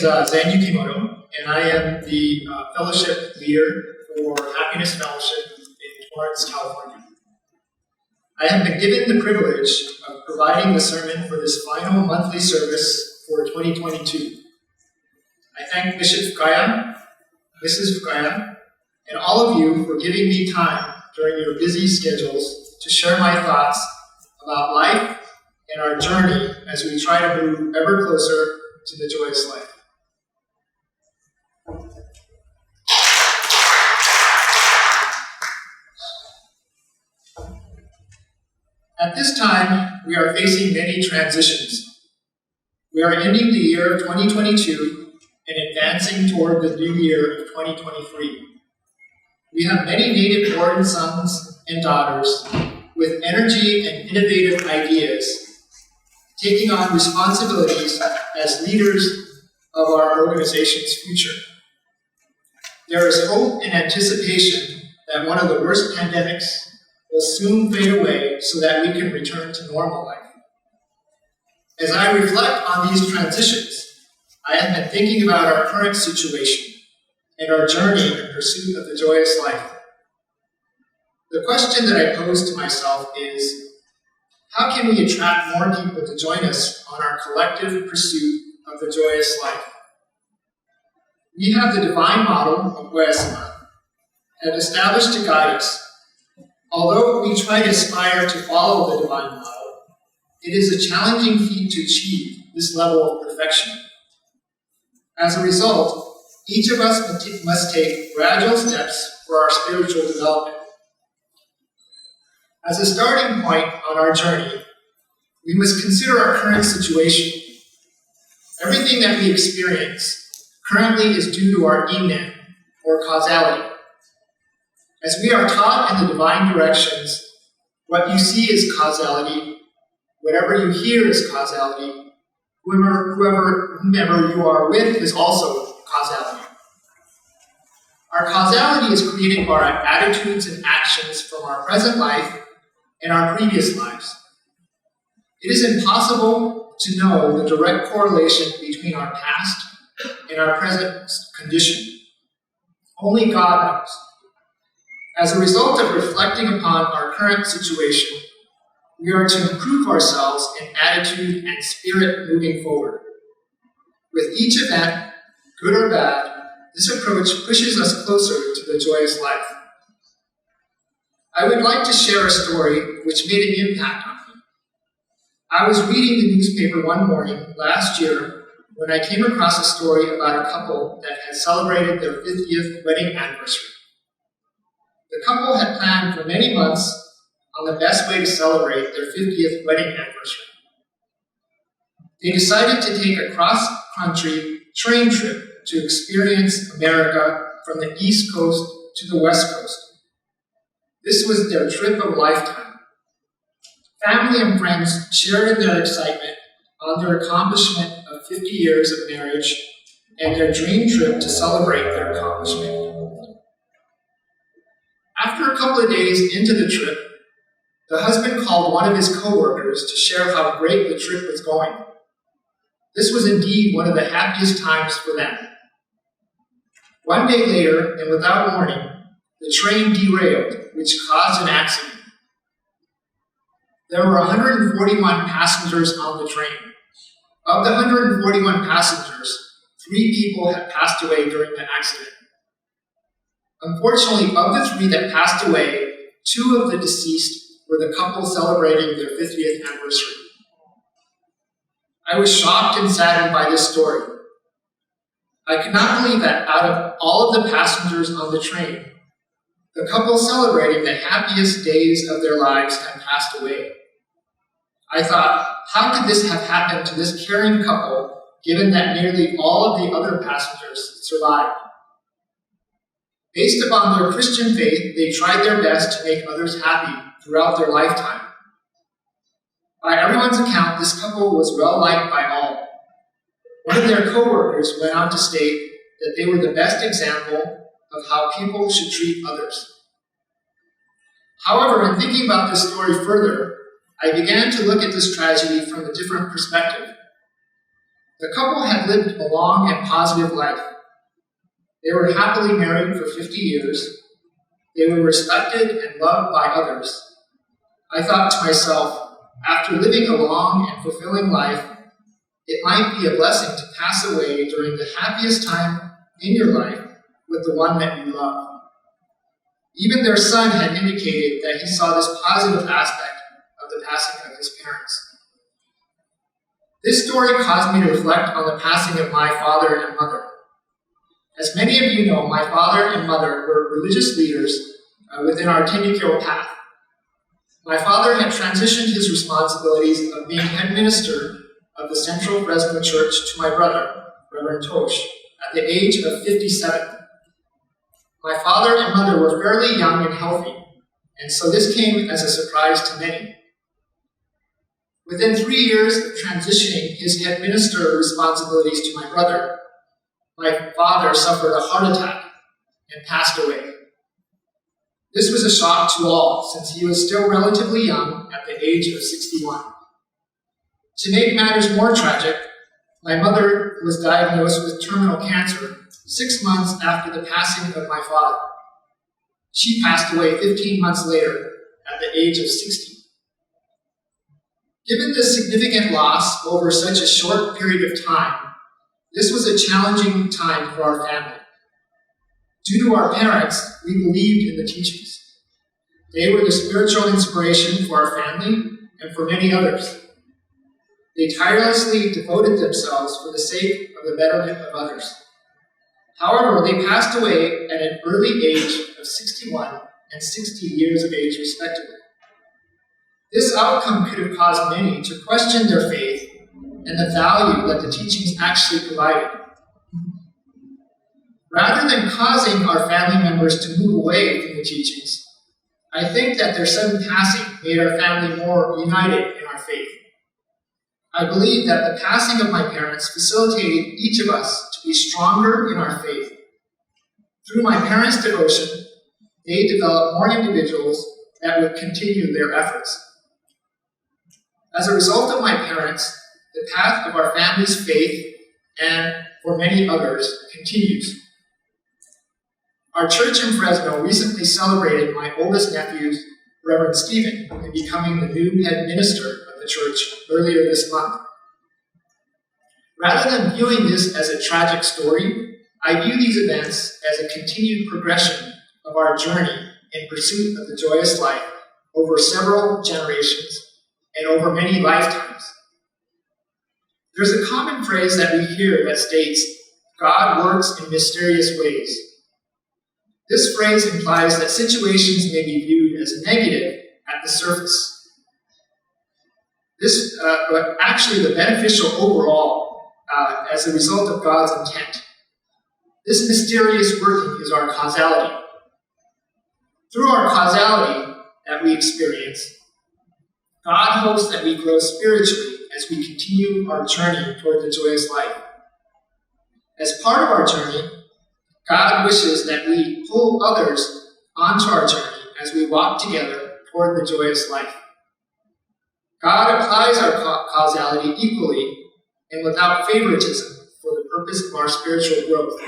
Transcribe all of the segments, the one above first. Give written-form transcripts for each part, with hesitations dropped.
Zen Yukimoto, and I am the fellowship leader for Happiness Fellowship in Torrance, California. I have been given the privilege of providing the sermon for this final monthly service for 2022. I thank Bishop Fukaya, Mrs. Fukaya, and all of you for giving me time during your busy schedules to share my thoughts about life and our journey as we try to move ever closer to the joyous life. At this time, we are facing many transitions. We are ending the year of 2022 and advancing toward the new year of 2023. We have many native-born sons and daughters with energy and innovative ideas taking on responsibilities as leaders of our organization's future. There is hope and anticipation that one of the worst pandemics will soon fade away so that we can return to normal life. As I reflect on these transitions, I have been thinking about our current situation and our journey in pursuit of the joyous life. The question that I pose to myself is, how can we attract more people to join us on our collective pursuit of the joyous life? We have the divine model of Oyasama and established to guide us. Although we try to aspire to follow the divine model, it is a challenging feat to achieve this level of perfection. As a result, each of us must take gradual steps for our spiritual development. As a starting point on our journey, we must consider our current situation. Everything that we experience currently is due to our innen, or causality. As we are taught in the divine directions, what you see is causality, whatever you hear is whomever you are with is also causality. Our causality is created by our attitudes and actions from our present life and our previous lives. It is impossible to know the direct correlation between our past and our present condition. Only God knows. As a result of reflecting upon our current situation, we are to improve ourselves in attitude and spirit moving forward. With each event, good or bad, this approach pushes us closer to the joyous life. I would like to share a story which made an impact on me. I was reading the newspaper one morning last year when I came across a story about a couple that had celebrated their 50th wedding anniversary. The couple had planned for many months on the best way to celebrate their 50th wedding anniversary. They decided to take a cross-country train trip to experience America from the East Coast to the West Coast. This was their trip of a lifetime. Family and friends shared in their excitement on their accomplishment of 50 years of marriage and their dream trip to celebrate their accomplishment. After a couple of days into the trip, the husband called one of his co-workers to share how great the trip was going. This was indeed one of the happiest times for them. One day later, and without warning, the train derailed, which caused an accident. There were 141 passengers on the train. Of the 141 passengers, 3 people had passed away during the accident. Unfortunately, of the 3 that passed away, 2 of the deceased were the couple celebrating their 50th anniversary. I was shocked and saddened by this story. I could not believe that out of all of the passengers on the train, the couple celebrating the happiest days of their lives had passed away. I thought, how could this have happened to this caring couple, given that nearly all of the other passengers survived? Based upon their Christian faith, they tried their best to make others happy throughout their lifetime. By everyone's account, this couple was well-liked by all. One of their co-workers went on to state that they were the best example of how people should treat others. However, in thinking about this story further, I began to look at this tragedy from a different perspective. The couple had lived a long and positive life. They were happily married for 50 years. They were respected and loved by others. I thought to myself, after living a long and fulfilling life, it might be a blessing to pass away during the happiest time in your life with the one that you love. Even their son had indicated that he saw this positive aspect of the passing of his parents. This story caused me to reflect on the passing of my father and mother. As many of you know, my father and mother were religious leaders within our Tenrikyo path. My father had transitioned his responsibilities of being head minister of the Central Fresno Church to my brother, Reverend Tosh, at the age of 57. My father and mother were fairly young and healthy, and so this came as a surprise to many. Within 3 years of transitioning his head minister responsibilities to my brother, my father suffered a heart attack and passed away. This was a shock to all, since he was still relatively young at the age of 61. To make matters more tragic, my mother was diagnosed with terminal cancer 6 months after the passing of my father. She passed away 15 months later at the age of 60. Given this significant loss over such a short period of time, this was a challenging time for our family. Due to our parents, we believed in the teachings. They were the spiritual inspiration for our family and for many others. They tirelessly devoted themselves for the sake of the betterment of others. However, they passed away at an early age of 61 and 60 years of age, respectively. This outcome could have caused many to question their faith and the value that the teachings actually provided. Rather than causing our family members to move away from the teachings, I think that their sudden passing made our family more united in our faith. I believe that the passing of my parents facilitated each of us to be stronger in our faith. Through my parents' devotion, they developed more individuals that would continue their efforts. As a result of my parents, the path of our family's faith, and for many others, continues. Our church in Fresno recently celebrated my oldest nephew's, Reverend Stephen, in becoming the new head minister of the church earlier this month. Rather than viewing this as a tragic story, I view these events as a continued progression of our journey in pursuit of the joyous life over several generations and over many lifetimes. There's a common phrase that we hear that states, God works in mysterious ways. This phrase implies that situations may be viewed as negative at the surface. But actually the beneficial overall as a result of God's intent. This mysterious working is our causality. Through our causality that we experience, God hopes that we grow spiritually as we continue our journey toward the joyous life. As part of our journey, God wishes that we pull others onto our journey as we walk together toward the joyous life. God applies our causality equally and without favoritism for the purpose of our spiritual growth.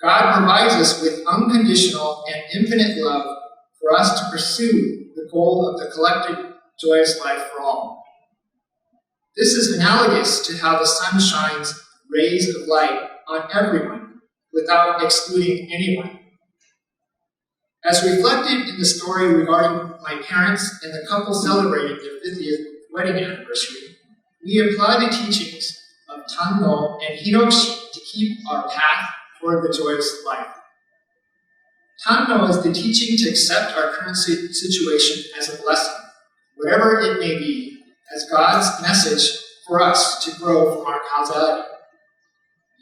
God provides us with unconditional and infinite love for us to pursue the goal of the collective joyous life for all. This is analogous to how the sun shines rays of light on everyone without excluding anyone. As reflected in the story regarding my parents and the couple celebrating their 50th wedding anniversary, we apply the teachings of Tanno and Hiroshi to keep our path toward the joyous life. Tanno is the teaching to accept our current situation as a blessing, whatever it may be, as God's message for us to grow from our causality.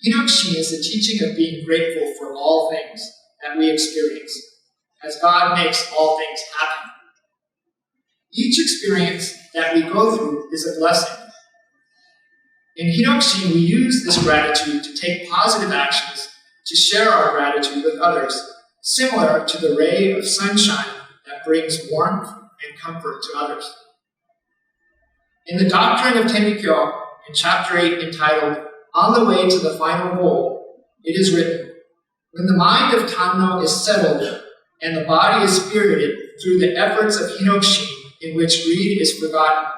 Hiroshi is the teaching of being grateful for all things that we experience, as God makes all things happen. Each experience that we go through is a blessing. In Hiroshi, we use this gratitude to take positive actions to share our gratitude with others, similar to the ray of sunshine that brings warmth and comfort to others. In the doctrine of Tenrikyo in Chapter 8 entitled, On the Way to the Final Goal, it is written, "When the mind of Tanno is settled and the body is spirited through the efforts of Hinokshin, in which greed is forgotten,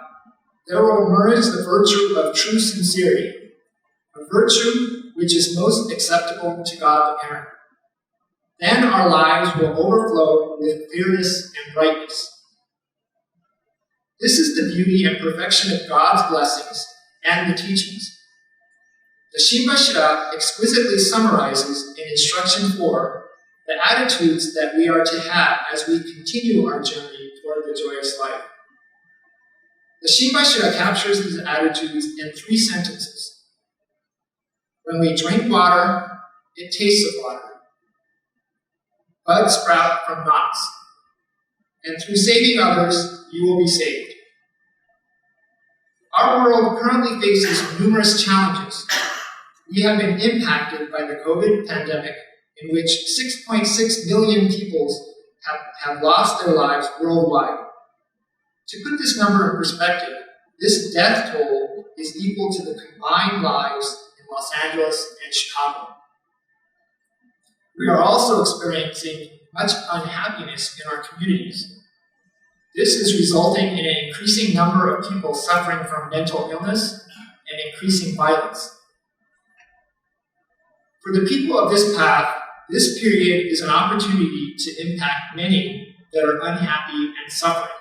there will emerge the virtue of true sincerity, a virtue which is most acceptable to God the Parent. Then our lives will overflow with clearness and brightness." This is the beauty and perfection of God's blessings and the teachings. The Shinbashira exquisitely summarizes in Instruction 4 the attitudes that we are to have as we continue our journey toward the joyous life. The Shinbashira captures these attitudes in 3 sentences. When we drink water, it tastes of water. Buds sprout from knots. And through saving others, you will be saved. Our world currently faces numerous challenges. We have been impacted by the COVID pandemic, in which 6.6 million people have lost their lives worldwide. To put this number in perspective, this death toll is equal to the combined lives in Los Angeles and Chicago. We are also experiencing much unhappiness in our communities. This is resulting in an increasing number of people suffering from mental illness and increasing violence. For the people of this path, this period is an opportunity to impact many that are unhappy and suffering.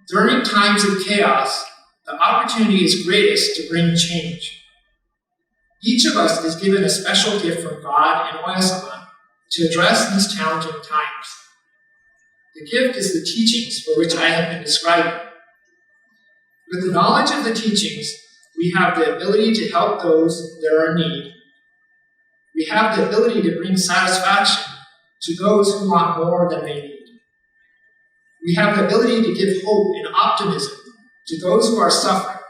During times of chaos, the opportunity is greatest to bring change. Each of us is given a special gift from God and Oya-sama to address these challenging times. The gift is the teachings for which I have been describing. With the knowledge of the teachings, we have the ability to help those that are in need. We have the ability to bring satisfaction to those who want more than they need. We have the ability to give hope and optimism to those who are suffering.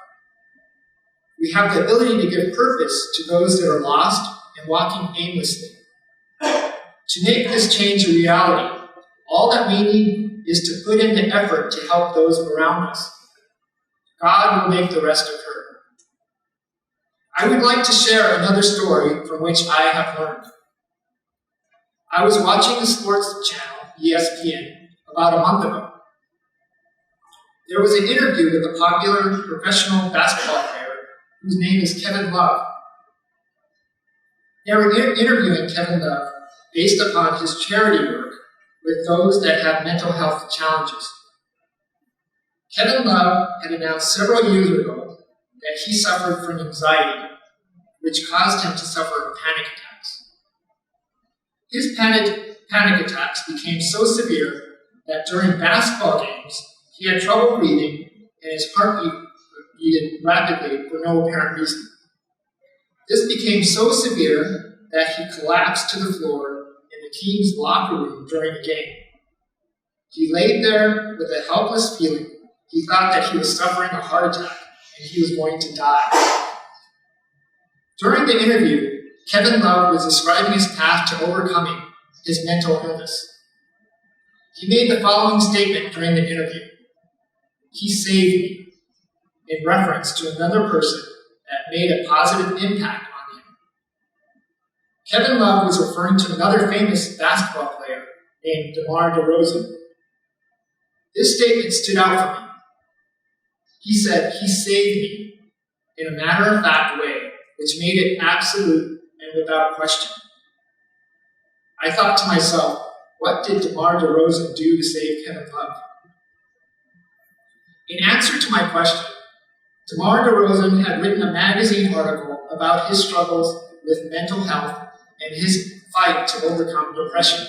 We have the ability to give purpose to those that are lost and walking aimlessly. To make this change a reality, all that we need is to put in the effort to help those around us. God will make the rest occur. I would like to share another story from which I have learned. I was watching the sports channel, ESPN, about a month ago. There was an interview with a popular professional basketball player whose name is Kevin Love. They were interviewing Kevin Love based upon his charity work with those that have mental health challenges. Kevin Love had announced several years ago that he suffered from anxiety, which caused him to suffer panic attacks. His panic attacks became so severe that during basketball games, he had trouble breathing and his heartbeat beat rapidly for no apparent reason. This became so severe that he collapsed to the floor in the team's locker room during the game. He laid there with a helpless feeling. He thought that he was suffering a heart attack and he was going to die. During the interview, Kevin Love was describing his path to overcoming his mental illness. He made the following statement during the interview: "He saved me," in reference to another person that made a positive impact on him. Kevin Love was referring to another famous basketball player named DeMar DeRozan. This statement stood out for me. He said, "He saved me," in a matter-of-fact way, which made it absolute and without question. I thought to myself, what did DeMar DeRozan do to save Kevin Love? In answer to my question, DeMar DeRozan had written a magazine article about his struggles with mental health and his fight to overcome depression.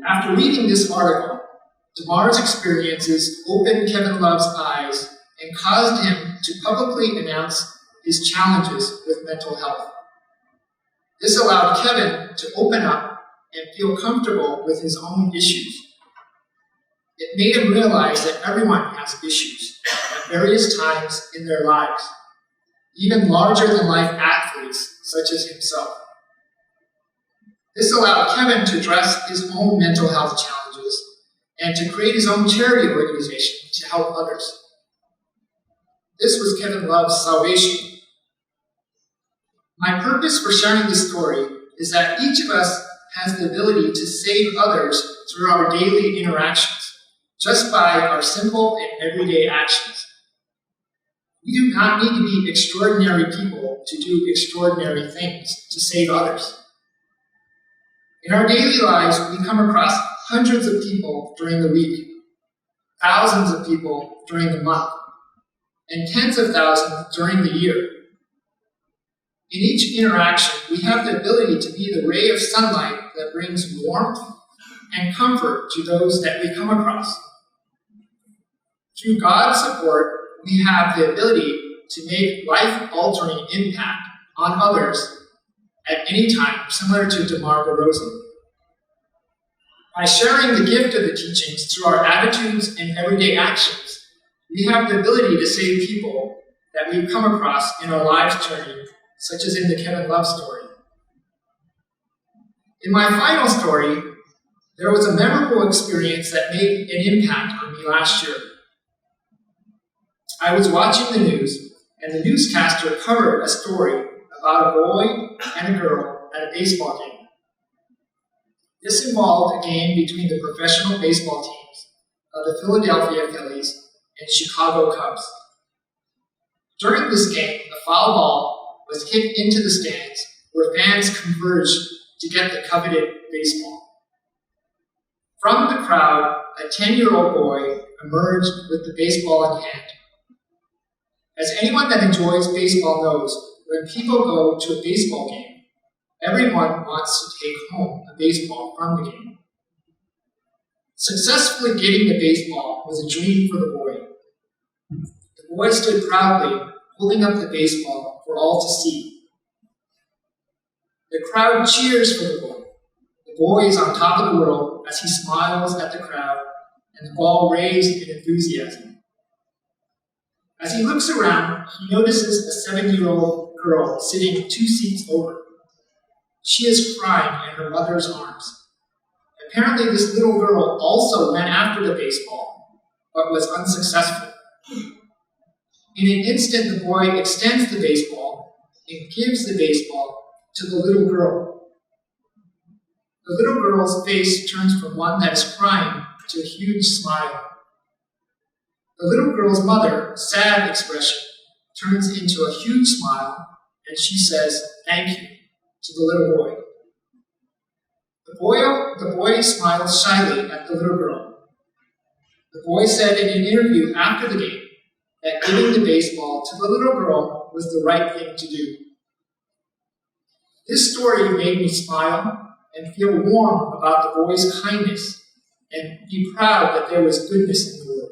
After reading this article, DeMar's experiences opened Kevin Love's eyes and caused him to publicly announce his challenges with mental health. This allowed Kevin to open up and feel comfortable with his own issues. It made him realize that everyone has issues at various times in their lives, even larger-than-life athletes such as himself. This allowed Kevin to address his own mental health challenges and to create his own charity organization to help others. This was Kevin Love's salvation. My purpose for sharing this story is that each of us has the ability to save others through our daily interactions, just by our simple and everyday actions. We do not need to be extraordinary people to do extraordinary things to save others. In our daily lives, we come across hundreds of people during the week, thousands of people during the month, and tens of thousands during the year. In each interaction, we have the ability to be the ray of sunlight that brings warmth and comfort to those that we come across. Through God's support, we have the ability to make life-altering impact on others at any time, similar to DeMar DeRozan. By sharing the gift of the teachings through our attitudes and everyday actions, we have the ability to save people that we've come across in our lives journey, such as in the Kevin Love story. In my final story, there was a memorable experience that made an impact on me last year. I was watching the news, and the newscaster covered a story about a boy and a girl at a baseball game. This involved a game between the professional baseball teams of the Philadelphia Phillies and Chicago Cubs. During this game, a foul ball was kicked into the stands where fans converged to get the coveted baseball. From the crowd, a 10-year-old boy emerged with the baseball in hand. As anyone that enjoys baseball knows, when people go to a baseball game, everyone wants to take home a baseball from the game. Successfully getting the baseball was a dream for the boy. The boy stood proudly, holding up the baseball for all to see. The crowd cheers for the boy. The boy is on top of the world as he smiles at the crowd, and the ball raised in enthusiasm. As he looks around, he notices a 7-year-old girl sitting 2 seats over. She is crying in her mother's arms. Apparently, this little girl also went after the baseball, but was unsuccessful. In an instant, the boy extends the baseball and gives the baseball to the little girl. The little girl's face turns from one that is crying to a huge smile. The little girl's mother, sad expression, turns into a huge smile, and she says, "Thank you," to the little boy. The boy smiles shyly at the little girl. The boy said in an interview after the game that giving the baseball to the little girl was the right thing to do. This story made me smile and feel warm about the boy's kindness and be proud that there was goodness in the world.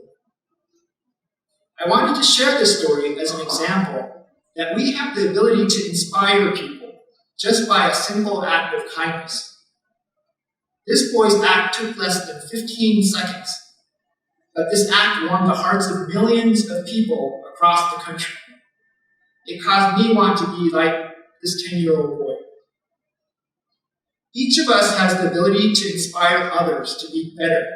I wanted to share this story as an example that we have the ability to inspire people just by a simple act of kindness. This boy's act took less than 15 seconds, but this act warmed the hearts of millions of people across the country. It caused me want to be like this 10-year-old boy. Each of us has the ability to inspire others to be better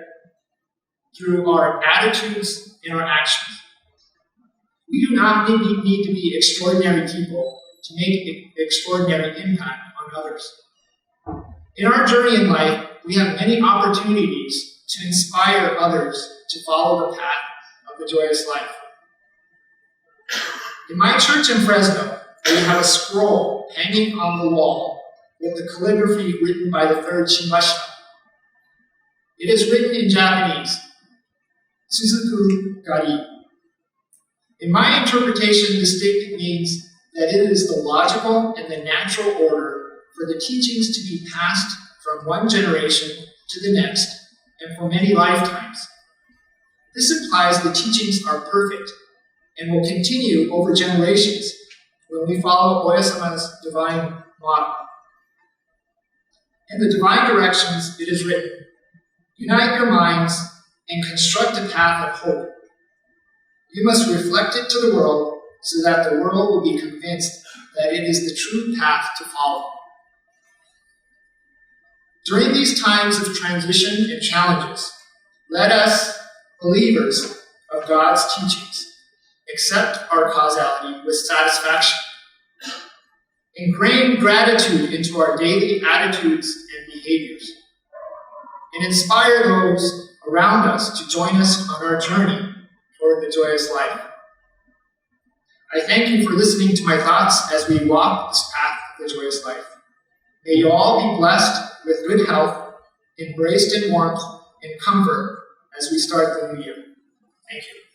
through our attitudes and our actions. We do not need to be extraordinary people to make an extraordinary impact on others. In our journey in life, we have many opportunities to inspire others to follow the path of the joyous life. In my church in Fresno, we have a scroll hanging on the wall with the calligraphy written by the third Shimbashina. It is written in Japanese, Suzuku Gari. In my interpretation, this statement means that it is the logical and the natural order for the teachings to be passed from one generation to the next and for many lifetimes. This implies the teachings are perfect and will continue over generations when we follow Oyasama's divine model. In the divine directions, it is written, "Unite your minds and construct a path of hope. You must reflect it to the world so that the world will be convinced that it is the true path to follow." During these times of transition and challenges, let us, believers of God's teachings, accept our causality with satisfaction, ingrain gratitude into our daily attitudes and behaviors, and inspire those around us to join us on our journey toward the joyous life. I thank you for listening to my thoughts as we walk this path of the joyous life. May you all be blessed with good health, embraced in warmth and comfort as we start the new year. Thank you.